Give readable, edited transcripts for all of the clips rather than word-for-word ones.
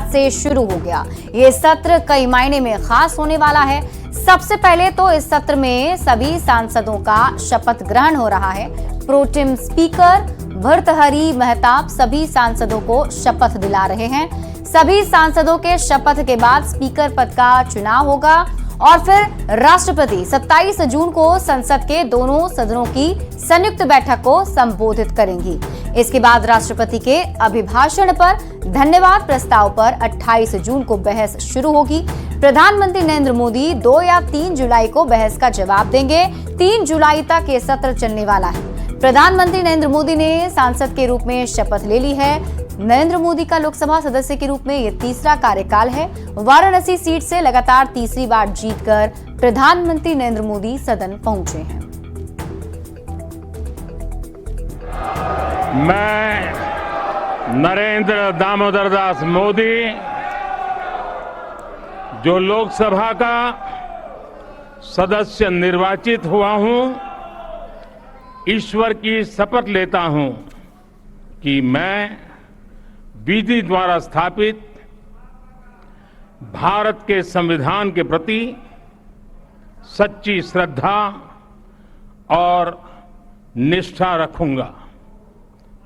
आज से शुरू हो गया। ये सत्र कई मायने में खास होने वाला है। सबसे पहले तो इस सत्र में सभी सांसदों का शपथ ग्रहण हो रहा है। प्रोटेम स्पीकर भर्तृहरि महताब सभी सांसदों को शपथ दिला रहे हैं। सभी सांसदों के शपथ के बाद स्पीकर पद का चुनाव होगा और फिर राष्ट्रपति 27 जून को संसद के दोनों सदनों की संयुक्त बैठक को संबोधित करेंगी। इसके बाद राष्ट्रपति के अभिभाषण पर धन्यवाद प्रस्ताव पर 28 जून को बहस शुरू होगी। प्रधानमंत्री नरेंद्र मोदी 2 या 3 जुलाई को बहस का जवाब देंगे। 3 जुलाई तक ये सत्र चलने वाला है। प्रधानमंत्री नरेंद्र मोदी ने सांसद के रूप में शपथ ले ली है। नरेंद्र मोदी का लोकसभा सदस्य के रूप में यह तीसरा कार्यकाल है। वाराणसी सीट से लगातार तीसरी बार जीतकर प्रधानमंत्री नरेंद्र मोदी सदन पहुंचे हैं। मैं नरेंद्र दामोदर दास मोदी जो लोकसभा का सदस्य निर्वाचित हुआ हूं, ईश्वर की शपथ लेता हूं कि मैं विधि द्वारा स्थापित भारत के संविधान के प्रति सच्ची श्रद्धा और निष्ठा रखूंगा।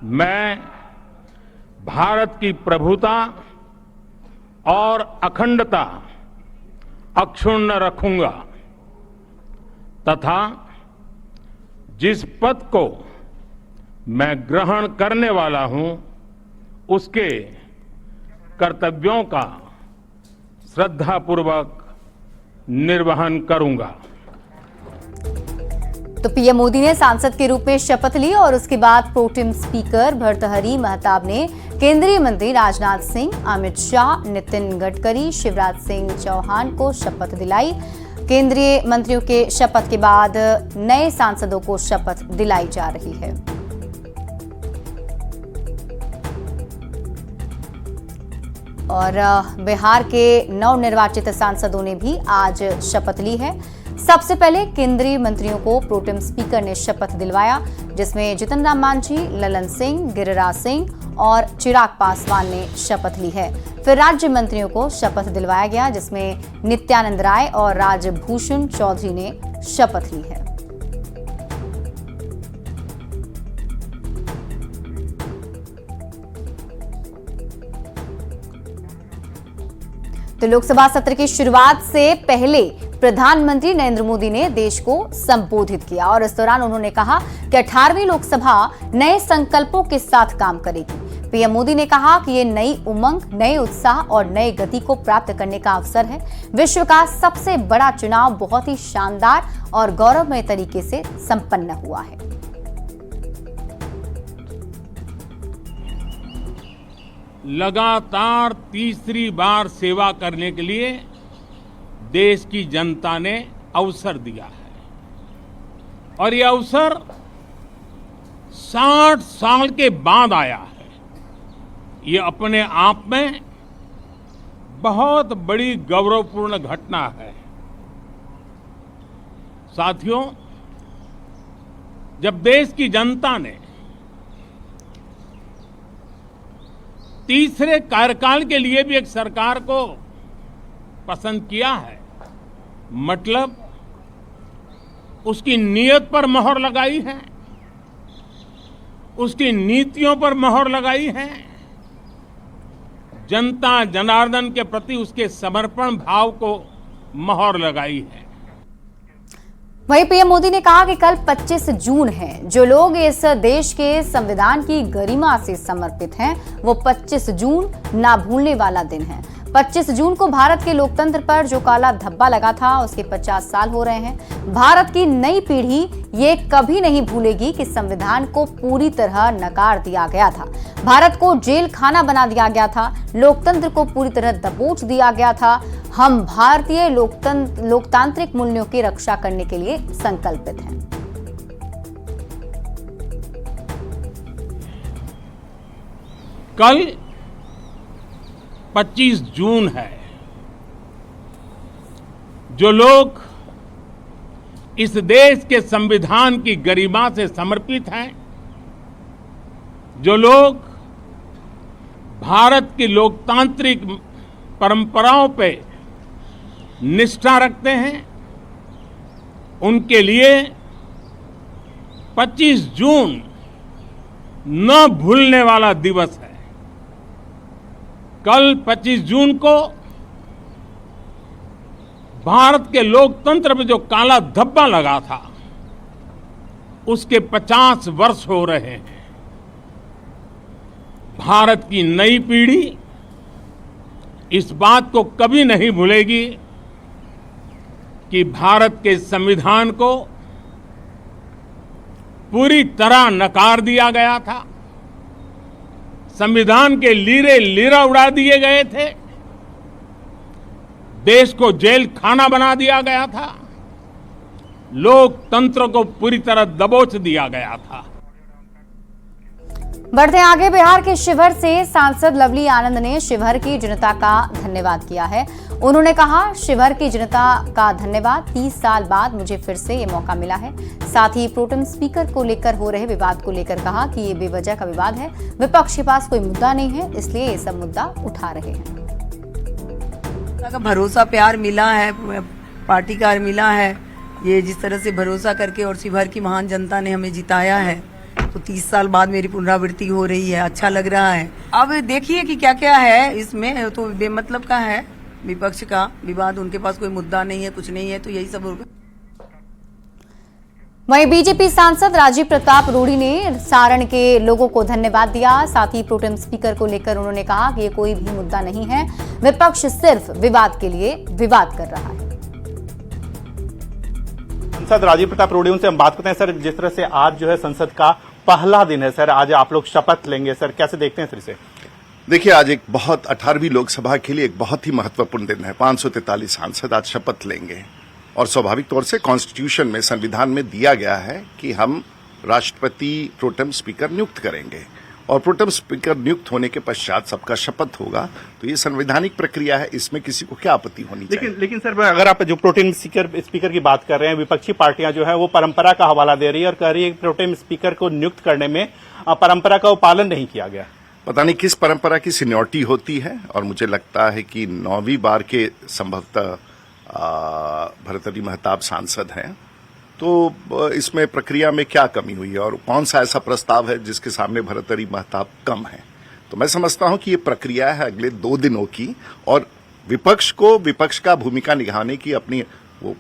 मैं भारत की प्रभुता और अखंडता अक्षुण्ण रखूंगा तथा जिस पद को मैं ग्रहण करने वाला हूं उसके कर्तव्यों का श्रद्धापूर्वक निर्वहन करूंगा। तो पीएम मोदी ने सांसद के रूप में शपथ ली और उसके बाद प्रोटेम स्पीकर भर्तृहरि महताब ने केंद्रीय मंत्री राजनाथ सिंह, अमित शाह, नितिन गडकरी, शिवराज सिंह चौहान को शपथ दिलाई। केंद्रीय मंत्रियों के शपथ के बाद नए सांसदों को शपथ दिलाई जा रही है। और बिहार के नवनिर्वाचित सांसदों ने भी आज शपथ ली है। सबसे पहले केंद्रीय मंत्रियों को प्रोटेम स्पीकर ने शपथ दिलवाया, जिसमें जीतन राम मांझी, ललन सिंह, गिरिराज सिंह और चिराग पासवान ने शपथ ली है। फिर राज्य मंत्रियों को शपथ दिलवाया गया, जिसमें नित्यानंद राय और राजभूषण चौधरी ने शपथ ली है। तो लोकसभा सत्र की शुरुआत से पहले प्रधानमंत्री नरेंद्र मोदी ने देश को संबोधित किया और इस दौरान उन्होंने कहा कि 18वीं लोकसभा नए संकल्पों के साथ काम करेगी। पीएम मोदी ने कहा कि ये नई उमंग, नए उत्साह और नई गति को प्राप्त करने का अवसर है। विश्व का सबसे बड़ा चुनाव बहुत ही शानदार और गौरवमय तरीके से संपन्न हुआ है। लगातार तीसरी बार सेवा करने के लिए देश की जनता ने अवसर दिया है और यह अवसर 60 साल के बाद आया है। ये अपने आप में बहुत बड़ी गौरवपूर्ण घटना है। साथियों, जब देश की जनता ने तीसरे कार्यकाल के लिए भी एक सरकार को पसंद किया है, मतलब उसकी नीयत पर मोहर लगाई है, उसकी नीतियों पर मोहर लगाई है, जनता जनार्दन के प्रति उसके समर्पण भाव को मोहर लगाई है। वहीं पीएम मोदी ने कहा कि कल 25 जून है। जो लोग इस देश के संविधान की गरिमा से समर्पित हैं, वो 25 जून ना भूलने वाला दिन है। 25 जून को भारत के लोकतंत्र पर जो काला धब्बा लगा था, उसके 50 साल हो रहे हैं। भारत की नई पीढ़ी ये कभी नहीं भूलेगी कि संविधान को पूरी तरह नकार दिया गया था, भारत को जेल खाना बना दिया गया था, लोकतंत्र को पूरी तरह दबोच दिया गया था। हम भारतीय लोकतांत्रिक मूल्यों की रक्षा करने के लिए संकल्पित हैं। कल 25 जून है। जो लोग इस देश के संविधान की गरिमा से समर्पित हैं, जो लोग भारत की लोकतांत्रिक परंपराओं पे निष्ठा रखते हैं, उनके लिए 25 जून न भूलने वाला दिवस है। कल 25 जून को भारत के लोकतंत्र में जो काला धब्बा लगा था, उसके 50 वर्ष हो रहे हैं। भारत की नई पीढ़ी इस बात को कभी नहीं भूलेगी कि भारत के संविधान को पूरी तरह नकार दिया गया था, संविधान के लीरे लीरा उड़ा दिए गए थे, देश को जेल खाना बना दिया गया था, लोकतंत्र को पूरी तरह दबोच दिया गया था। बढ़ते आगे, बिहार के शिवहर से सांसद लवली आनंद ने शिवहर की जनता का धन्यवाद किया है। उन्होंने कहा, शिवहर की जनता का धन्यवाद, 30 साल बाद मुझे फिर से ये मौका मिला है। साथ ही प्रोटेम स्पीकर को लेकर हो रहे विवाद को लेकर कहा कि ये बेवजह का विवाद है, विपक्ष के पास कोई मुद्दा नहीं है, इसलिए ये सब मुद्दा उठा रहे हैं। का भरोसा प्यार मिला है, पार्टी का मिला है, ये जिस तरह से भरोसा करके और शिवहर की महान जनता ने हमें जिताया है, तो 30 साल बाद मेरी पुनरावृत्ति हो रही है, अच्छा लग रहा है। अब देखिए कि क्या क्या है इसमें, तो बेमतलब का है, विपक्ष का विवाद, उनके पास कोई मुद्दा नहीं है, कुछ नहीं है, तो यही सब होगा। वहीं बीजेपी सांसद राजीव प्रताप रूडी ने सारण के लोगों को धन्यवाद दिया। साथ ही प्रोटेम स्पीकर को लेकर उन्होंने कहा कि ये कोई भी मुद्दा नहीं है, विपक्ष सिर्फ विवाद के लिए विवाद कर रहा है। सांसद राजीव प्रताप रूडी, उनसे हम बात करते हैं। सर, जिस तरह से आज जो है संसद का पहला दिन है, सर आज आप लोग शपथ लेंगे, सर कैसे देखते हैं सर इसे? देखिए, आज एक बहुत 18वीं लोकसभा के लिए एक बहुत ही महत्वपूर्ण दिन है। 543 सांसद आज शपथ लेंगे और स्वाभाविक तौर से कॉन्स्टिट्यूशन में, संविधान में दिया गया है कि हम राष्ट्रपति प्रोटेम स्पीकर नियुक्त करेंगे और प्रोटेम स्पीकर नियुक्त होने के पश्चात सबका शपथ होगा। तो ये संवैधानिक प्रक्रिया है, इसमें किसी को क्या आपत्ति होनी चाहिए। लेकिन सर, अगर आप जो प्रोटेम स्पीकर की बात कर रहे हैं, विपक्षी पार्टियां जो है वो परंपरा का हवाला दे रही है और कह रही है कि प्रोटेम स्पीकर को नियुक्त करने में परंपरा का पालन नहीं किया गया। पता नहीं किस परंपरा की सीनियरिटी होती है, और मुझे लगता है कि 9वीं बार के संभवतः भर्तृहरि महताब सांसद हैं, तो इसमें प्रक्रिया में क्या कमी हुई है और कौन सा ऐसा प्रस्ताव है जिसके सामने भर्तृहरि महताब कम है। तो मैं समझता हूं कि ये प्रक्रिया है अगले 2 दिनों की, और विपक्ष को विपक्ष का भूमिका निभाने की अपनी वो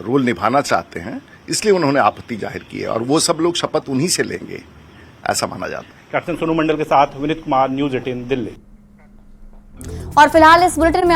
रोल निभाना चाहते हैं, इसलिए उन्होंने आपत्ति जाहिर की है और वो सब लोग शपथ उन्हीं से लेंगे, ऐसा माना जाता है। कैप्टन सोनू मंडल के साथ विनीत कुमार, न्यूज़ 18 दिल्ली। और फिलहाल इस बुलेटिन में